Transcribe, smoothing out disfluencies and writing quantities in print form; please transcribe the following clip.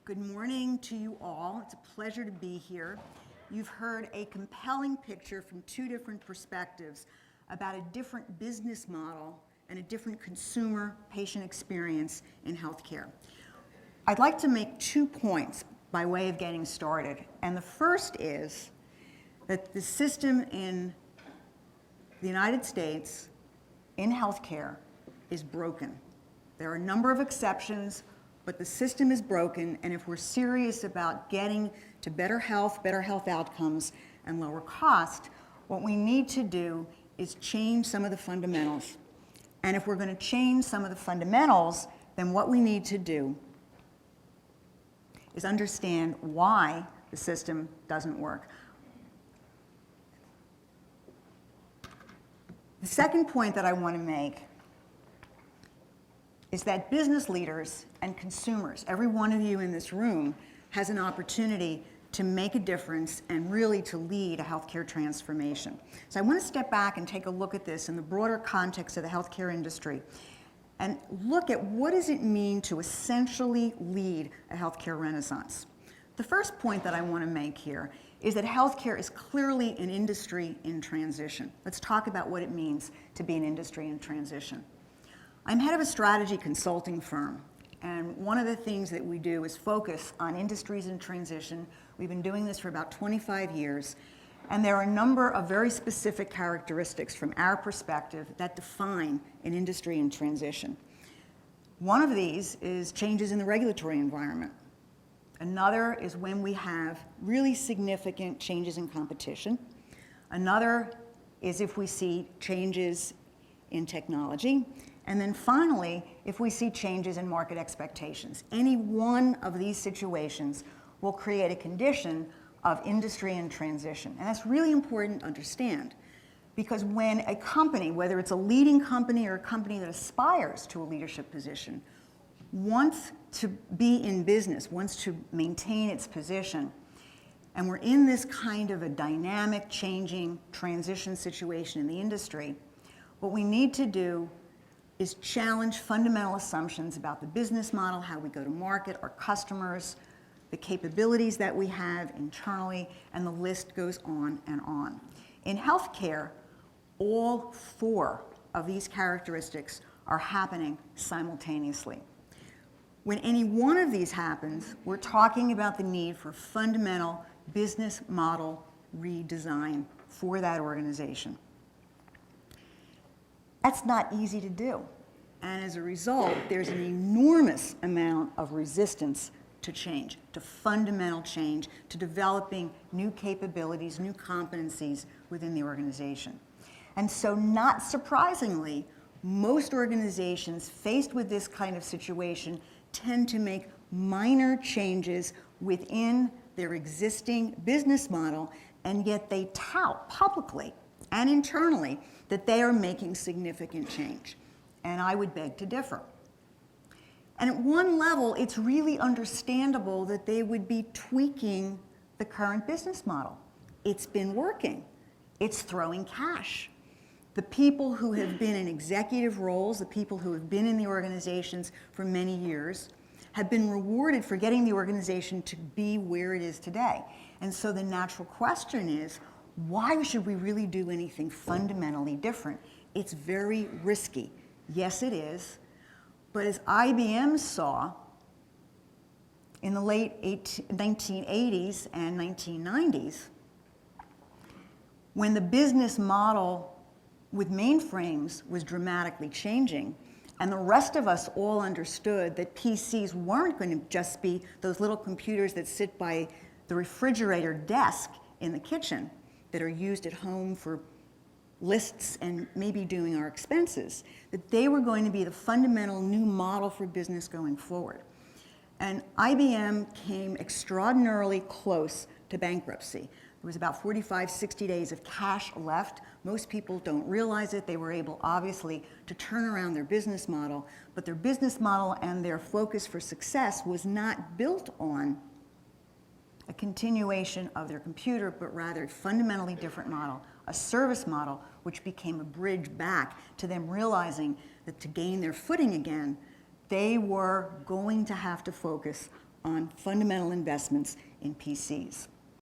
Good morning to you all. It's a pleasure to be here. You've heard a compelling picture from two different perspectives about a different business model and a different consumer patient experience in healthcare. I'd like to make 2 points by way of getting started. And the first is that the system in the United States in healthcare is broken. There are a number of exceptions, but the system is broken, and if we're serious about getting to better health outcomes, and lower cost, what we need to do is change some of the fundamentals. And if we're going to change some of the fundamentals, then what we need to do is understand why the system doesn't work. The second point that I want to make is that business leaders and consumers, every one of you in this room, has an opportunity to make a difference and really to lead a healthcare transformation. So I want to step back and take a look at this in the broader context of the healthcare industry and look at what does it mean to essentially lead a healthcare renaissance. The first point that I want to make here is that healthcare is clearly an industry in transition. Let's talk about what it means to be an industry in transition. I'm head of a strategy consulting firm, and one of the things that we do is focus on industries in transition. We've been doing this for about 25 years, and there are a number of very specific characteristics from our perspective that define an industry in transition. One of these is changes in the regulatory environment. Another is when we have really significant changes in competition. Another is if we see changes in technology. And then finally, if we see changes in market expectations. Any one of these situations will create a condition of industry in transition. And that's really important to understand, because when a company, whether it's a leading company or a company that aspires to a leadership position, wants to be in business, wants to maintain its position, and we're in this kind of a dynamic, changing transition situation in the industry, what we need to do is challenge fundamental assumptions about the business model, how we go to market, our customers, the capabilities that we have internally, and the list goes on and on. In healthcare, all 4 of these characteristics are happening simultaneously. When any one of these happens, we're talking about the need for fundamental business model redesign for that organization. That's not easy to do. And as a result, there's an enormous amount of resistance to change, to fundamental change, to developing new capabilities, new competencies within the organization. And so, not surprisingly, most organizations faced with this kind of situation tend to make minor changes within their existing business model, and yet they tout publicly and internally that they are making significant change. And I would beg to differ. And at one level, it's really understandable that they would be tweaking the current business model. It's been working. It's throwing cash. The people who have been in executive roles, the people who have been in the organizations for many years, have been rewarded for getting the organization to be where it is today. And so the natural question is, why should we really do anything fundamentally different? It's very risky. Yes, it is. But as IBM saw in the late 1980s and 1990s, when the business model with mainframes was dramatically changing, and the rest of us all understood that PCs weren't going to just be those little computers that sit by the refrigerator desk in the kitchen, that are used at home for lists and maybe doing our expenses, that they were going to be the fundamental new model for business going forward. And IBM came extraordinarily close to bankruptcy. There was about 45, 60 days of cash left. Most people don't realize it. They were able, obviously, to turn around their business model, but their business model and their focus for success was not built on a continuation of their computer, but rather a fundamentally different model, a service model, which became a bridge back to them realizing that to gain their footing again, they were going to have to focus on fundamental investments in PCs.